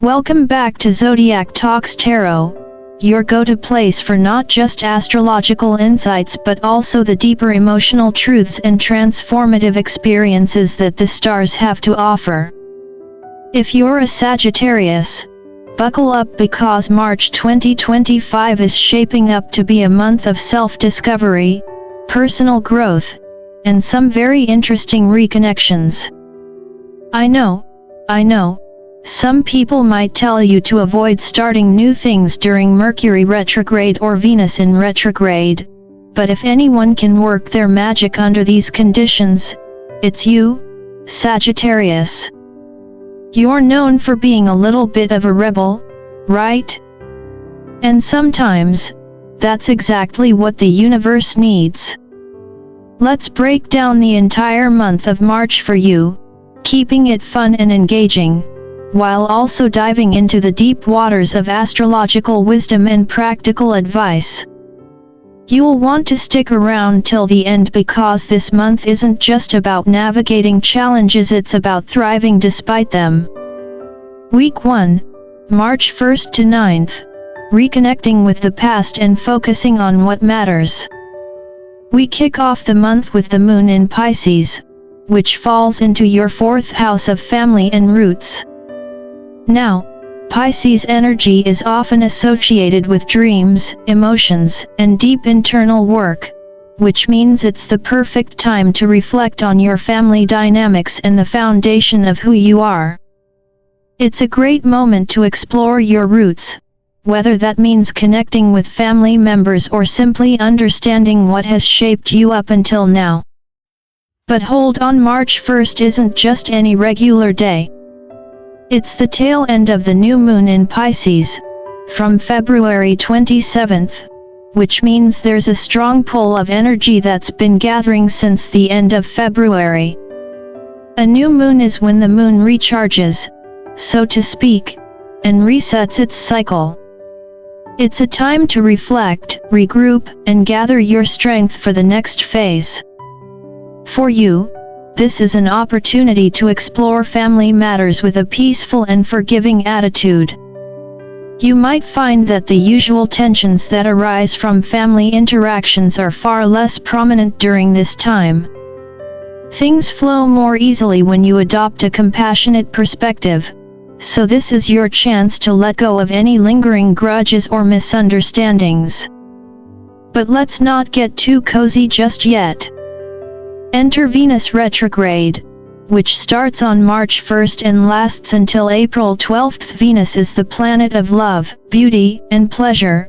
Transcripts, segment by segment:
Welcome back to Zodiac Talks Tarot, your go-to place for not just astrological insights but also the deeper emotional truths and transformative experiences that the stars have to offer. If you're a Sagittarius, buckle up because March 2025 is shaping up to be a month of self-discovery, personal growth, and some very interesting reconnections. I know. Some people might tell you to avoid starting new things during Mercury retrograde or Venus in retrograde, but if anyone can work their magic under these conditions, it's you, Sagittarius. You're known for being a little bit of a rebel, right? And sometimes, that's exactly what the universe needs. Let's break down the entire month of March for you, keeping it fun and engaging, while also diving into the deep waters of astrological wisdom and practical advice. You'll want to stick around till the end because this month isn't just about navigating challenges, it's about thriving despite them. Week 1, March 1st to 9th, reconnecting with the past and focusing on what matters. We kick off the month with the moon in Pisces, which falls into your 4th house of family and roots. Now, Pisces energy is often associated with dreams, emotions, and deep internal work, which means it's the perfect time to reflect on your family dynamics and the foundation of who you are. It's a great moment to explore your roots, whether that means connecting with family members or simply understanding what has shaped you up until now. But hold on, March 1st isn't just any regular day. It's the tail end of the new moon in Pisces, from February 27th, which means there's a strong pull of energy that's been gathering since the end of February. A new moon is when the moon recharges, so to speak, and resets its cycle. It's a time to reflect, regroup, and gather your strength for the next phase. For you, this is an opportunity to explore family matters with a peaceful and forgiving attitude. You might find that the usual tensions that arise from family interactions are far less prominent during this time. Things flow more easily when you adopt a compassionate perspective, so this is your chance to let go of any lingering grudges or misunderstandings. But let's not get too cozy just yet. Enter Venus retrograde, which starts on March 1st and lasts until April 12th. Venus is the planet of love, beauty, and pleasure,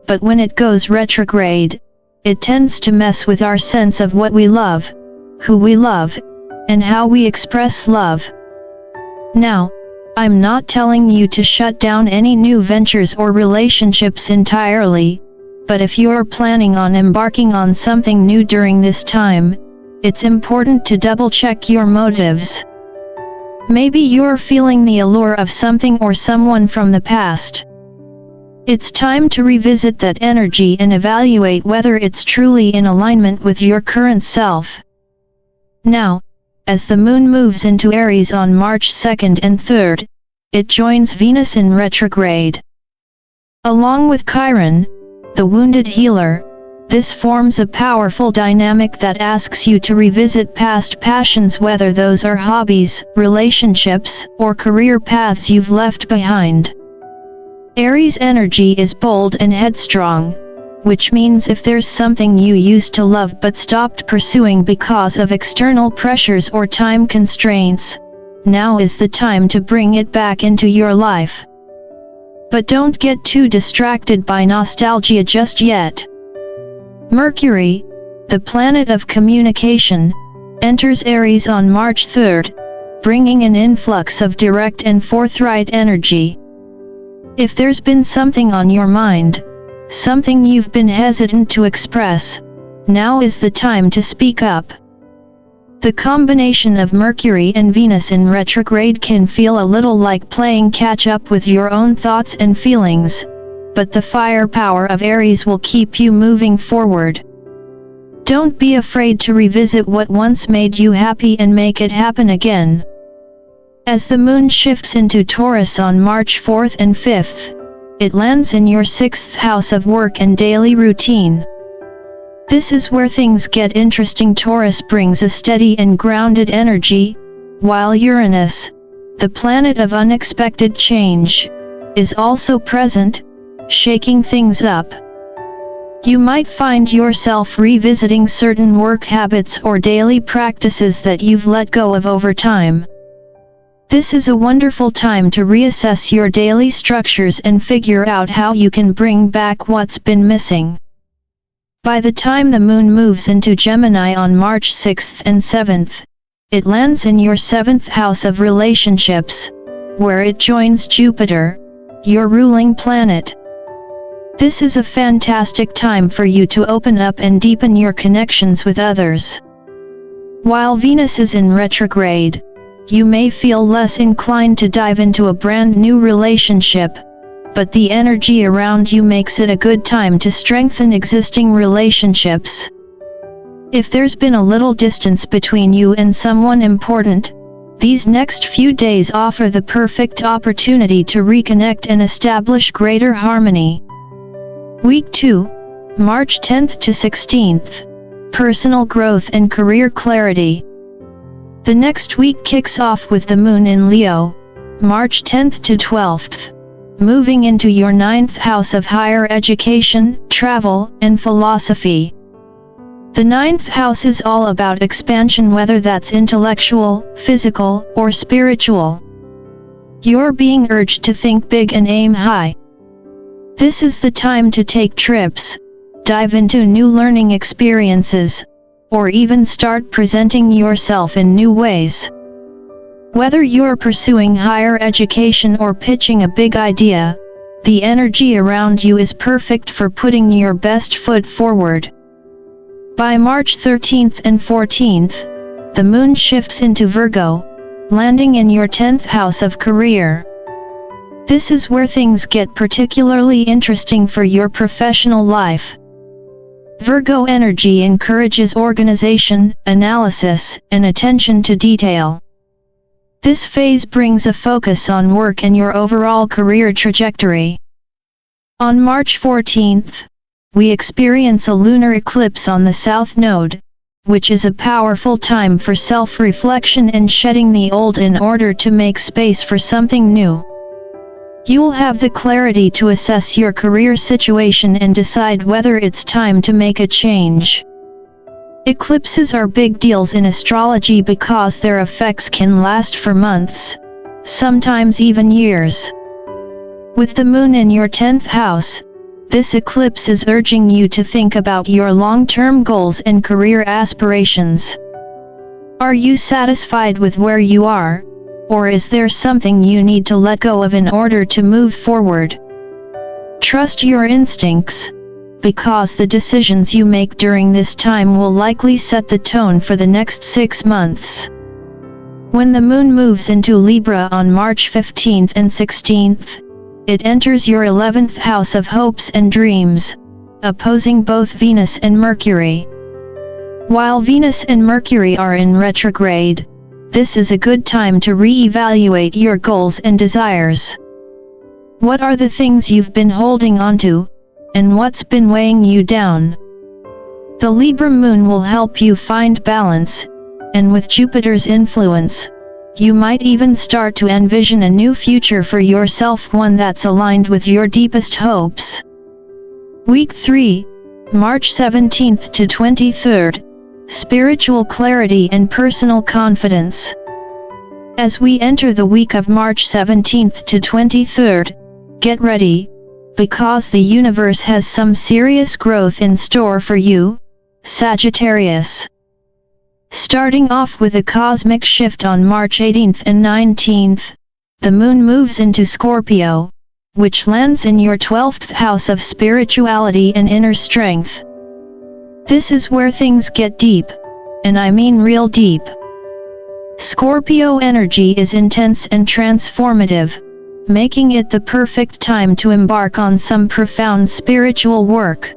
but when it goes retrograde, it tends to mess with our sense of what we love, who we love, and how we express love. Now, I'm not telling you to shut down any new ventures or relationships entirely, but if you're planning on embarking on something new during this time, it's important to double-check your motives. Maybe you're feeling the allure of something or someone from the past. It's time to revisit that energy and evaluate whether it's truly in alignment with your current self. Now, as the moon moves into Aries on March 2nd and 3rd, it joins Venus in retrograde. Along with Chiron, the wounded healer, this forms a powerful dynamic that asks you to revisit past passions, whether those are hobbies, relationships, or career paths you've left behind. Aries energy is bold and headstrong, which means if there's something you used to love but stopped pursuing because of external pressures or time constraints, now is the time to bring it back into your life. But don't get too distracted by nostalgia just yet. Mercury, the planet of communication, enters Aries on March 3rd, bringing an influx of direct and forthright energy. If there's been something on your mind, something you've been hesitant to express, now is the time to speak up. The combination of Mercury and Venus in retrograde can feel a little like playing catch-up with your own thoughts and feelings, but the firepower of Aries will keep you moving forward. Don't be afraid to revisit what once made you happy and make it happen again. As the moon shifts into Taurus on March 4th and 5th, it lands in your 6th house of work and daily routine. This is where things get interesting. Taurus brings a steady and grounded energy, while Uranus, the planet of unexpected change, is also present, shaking things up. You might find yourself revisiting certain work habits or daily practices that you've let go of over time. This is a wonderful time to reassess your daily structures and figure out how you can bring back what's been missing. By the time the moon moves into Gemini on March 6th and 7th, it lands in your 7th house of relationships, where it joins Jupiter, your ruling planet. This is a fantastic time for you to open up and deepen your connections with others. While Venus is in retrograde, you may feel less inclined to dive into a brand new relationship, but the energy around you makes it a good time to strengthen existing relationships. If there's been a little distance between you and someone important, these next few days offer the perfect opportunity to reconnect and establish greater harmony. Week 2, March 10th to 16th, Personal Growth and Career Clarity. The next week kicks off with the moon in Leo, March 10th to 12th, moving into your 9th house of higher education, travel, and philosophy. The 9th house is all about expansion, whether that's intellectual, physical, or spiritual. You're being urged to think big and aim high. This is the time to take trips, dive into new learning experiences, or even start presenting yourself in new ways. Whether you're pursuing higher education or pitching a big idea, the energy around you is perfect for putting your best foot forward. By March 13th and 14th, the moon shifts into Virgo, landing in your 10th house of career. This is where things get particularly interesting for your professional life. Virgo energy encourages organization, analysis, and attention to detail. This phase brings a focus on work and your overall career trajectory. On March 14th, we experience a lunar eclipse on the South Node, which is a powerful time for self-reflection and shedding the old in order to make space for something new. You'll have the clarity to assess your career situation and decide whether it's time to make a change. Eclipses are big deals in astrology because their effects can last for months, sometimes even years. With the moon in your 10th house, this eclipse is urging you to think about your long-term goals and career aspirations. Are you satisfied with where you are, or is there something you need to let go of in order to move forward? Trust your instincts, because the decisions you make during this time will likely set the tone for the next 6 months. When the moon moves into Libra on March 15th and 16th, it enters your 11th house of hopes and dreams, opposing both Venus and Mercury. While Venus and Mercury are in retrograde, this is a good time to re-evaluate your goals and desires. What are the things you've been holding onto, and what's been weighing you down? The Libra moon will help you find balance, and with Jupiter's influence, you might even start to envision a new future for yourself, one that's aligned with your deepest hopes. Week 3, March 17th to 23rd, Spiritual Clarity and Personal Confidence. As we enter the week of March 17th to 23rd, get ready, because the universe has some serious growth in store for you, Sagittarius. Starting off with a cosmic shift on March 18th and 19th, the moon moves into Scorpio, which lands in your 12th house of spirituality and inner strength. This is where things get deep, and I mean real deep. Scorpio energy is intense and transformative, making it the perfect time to embark on some profound spiritual work.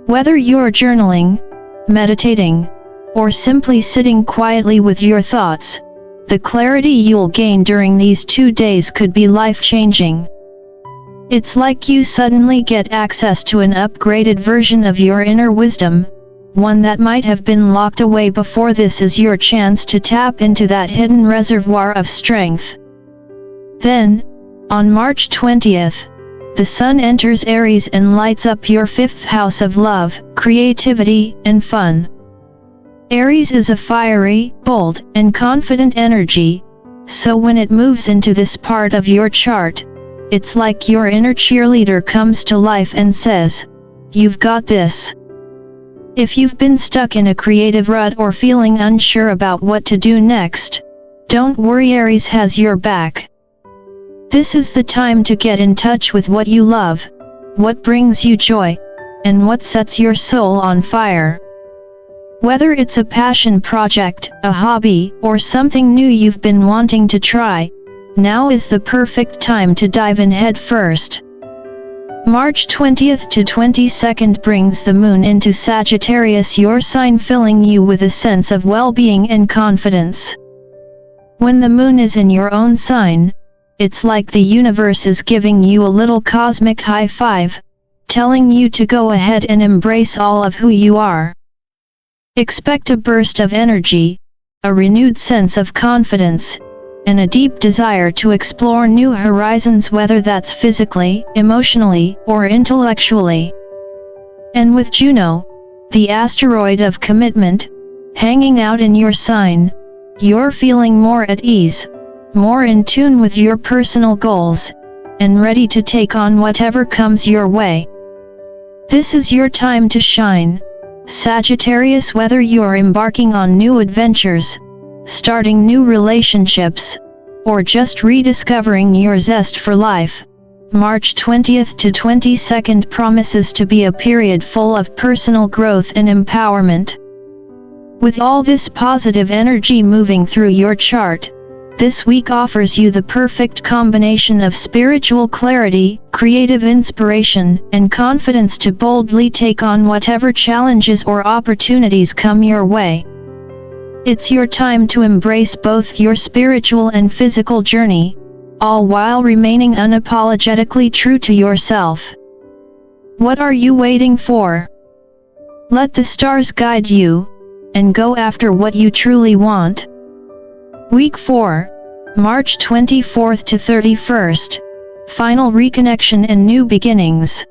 Whether you're journaling, meditating, or simply sitting quietly with your thoughts, the clarity you'll gain during these 2 days could be life-changing. It's like you suddenly get access to an upgraded version of your inner wisdom, one that might have been locked away before. This is your chance to tap into that hidden reservoir of strength. Then, on March 20th, the Sun enters Aries and lights up your 5th house of love, creativity, and fun. Aries is a fiery, bold, and confident energy, so when it moves into this part of your chart, it's like your inner cheerleader comes to life and says, "You've got this." If you've been stuck in a creative rut or feeling unsure about what to do next, don't worry, Aries has your back. This is the time to get in touch with what you love, what brings you joy, and what sets your soul on fire. Whether it's a passion project, a hobby, or something new you've been wanting to try, now is the perfect time to dive in head first. March 20th to 22nd brings the moon into Sagittarius, your sign, filling you with a sense of well-being and confidence. When the moon is in your own sign, it's like the universe is giving you a little cosmic high five, telling you to go ahead and embrace all of who you are. Expect a burst of energy, a renewed sense of confidence, and a deep desire to explore new horizons, whether that's physically, emotionally, or intellectually. And with Juno, the asteroid of commitment, hanging out in your sign, you're feeling more at ease, more in tune with your personal goals, and ready to take on whatever comes your way. This is your time to shine, Sagittarius. Whether you're embarking on new adventures, starting new relationships, or just rediscovering your zest for life, March 20th to 22nd promises to be a period full of personal growth and empowerment. With all this positive energy moving through your chart, this week offers you the perfect combination of spiritual clarity, creative inspiration, and confidence to boldly take on whatever challenges or opportunities come your way. It's your time to embrace both your spiritual and physical journey, all while remaining unapologetically true to yourself. What are you waiting for? Let the stars guide you, and go after what you truly want. Week 4, March 24th to 31st, final reconnection and new beginnings.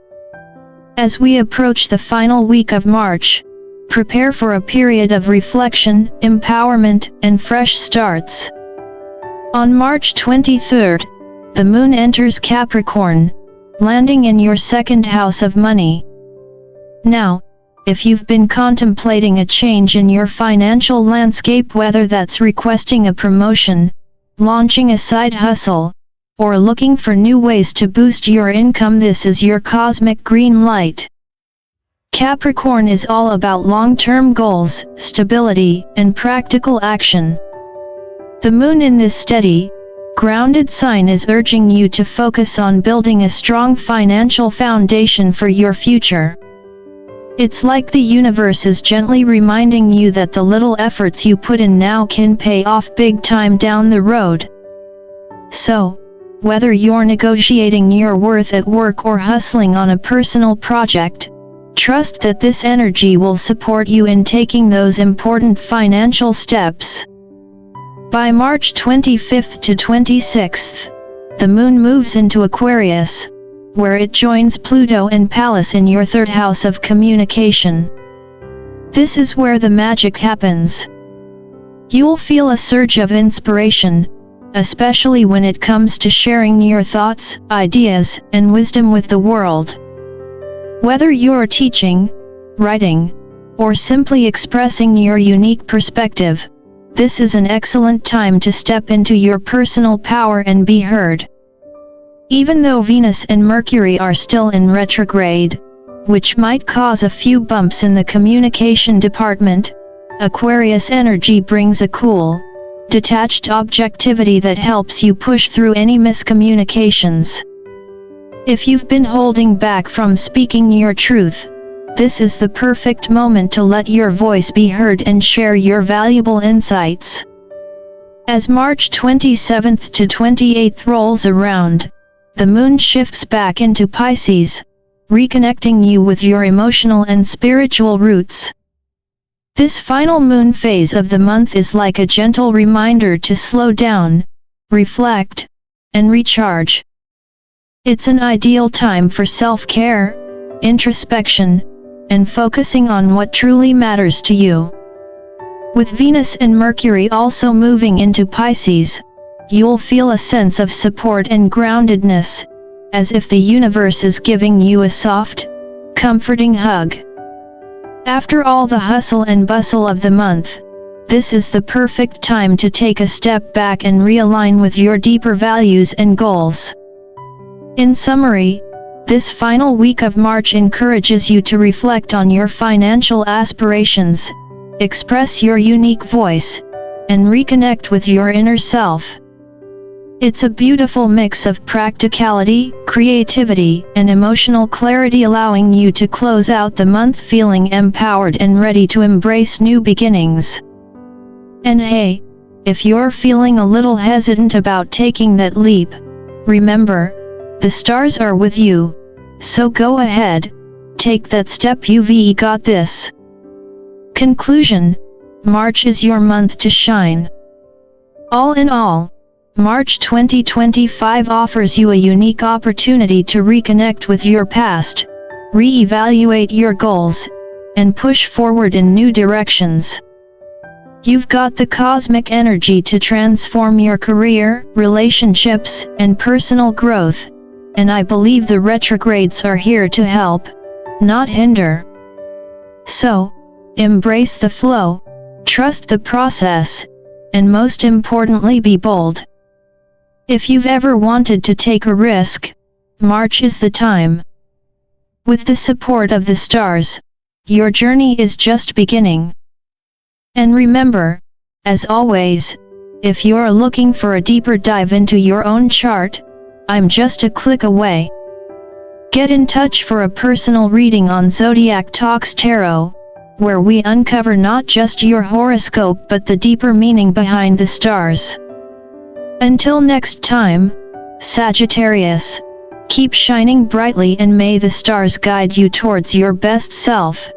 As we approach the final week of March, prepare for a period of reflection, empowerment, and fresh starts. On March 23rd, the moon enters Capricorn, landing in your 2nd house of money. Now, if you've been contemplating a change in your financial landscape, whether that's requesting a promotion, launching a side hustle, or looking for new ways to boost your income, this is your cosmic green light. Capricorn is all about long-term goals, stability, and practical action. The moon in this steady, grounded sign is urging you to focus on building a strong financial foundation for your future. It's like the universe is gently reminding you that the little efforts you put in now can pay off big time down the road. So, whether you're negotiating your worth at work or hustling on a personal project, trust that this energy will support you in taking those important financial steps. By March 25th to 26th, the moon moves into Aquarius, where it joins Pluto and Pallas in your 3rd house of communication. This is where the magic happens. You'll feel a surge of inspiration, especially when it comes to sharing your thoughts, ideas, and wisdom with the world. Whether you're teaching, writing, or simply expressing your unique perspective, this is an excellent time to step into your personal power and be heard. Even though Venus and Mercury are still in retrograde, which might cause a few bumps in the communication department, Aquarius energy brings a cool, detached objectivity that helps you push through any miscommunications. If you've been holding back from speaking your truth, this is the perfect moment to let your voice be heard and share your valuable insights. As March 27th to 28th rolls around, the moon shifts back into Pisces, reconnecting you with your emotional and spiritual roots. This final moon phase of the month is like a gentle reminder to slow down, reflect, and recharge. It's an ideal time for self-care, introspection, and focusing on what truly matters to you. With Venus and Mercury also moving into Pisces, you'll feel a sense of support and groundedness, as if the universe is giving you a soft, comforting hug. After all the hustle and bustle of the month, this is the perfect time to take a step back and realign with your deeper values and goals. In summary, this final week of March encourages you to reflect on your financial aspirations, express your unique voice, and reconnect with your inner self. It's a beautiful mix of practicality, creativity, and emotional clarity, allowing you to close out the month feeling empowered and ready to embrace new beginnings. And hey, if you're feeling a little hesitant about taking that leap, remember, the stars are with you, so go ahead, take that step. You've got this. Conclusion: March is your month to shine. All in all, March 2025 offers you a unique opportunity to reconnect with your past, re-evaluate your goals, and push forward in new directions. You've got the cosmic energy to transform your career, relationships, and personal growth, and I believe the retrogrades are here to help, not hinder. So, embrace the flow, trust the process, and most importantly, be bold. If you've ever wanted to take a risk, March is the time. With the support of the stars, your journey is just beginning. And remember, as always, if you're looking for a deeper dive into your own chart, I'm just a click away. Get in touch for a personal reading on Zodiac Talks Tarot, where we uncover not just your horoscope but the deeper meaning behind the stars. Until next time, Sagittarius, keep shining brightly and may the stars guide you towards your best self.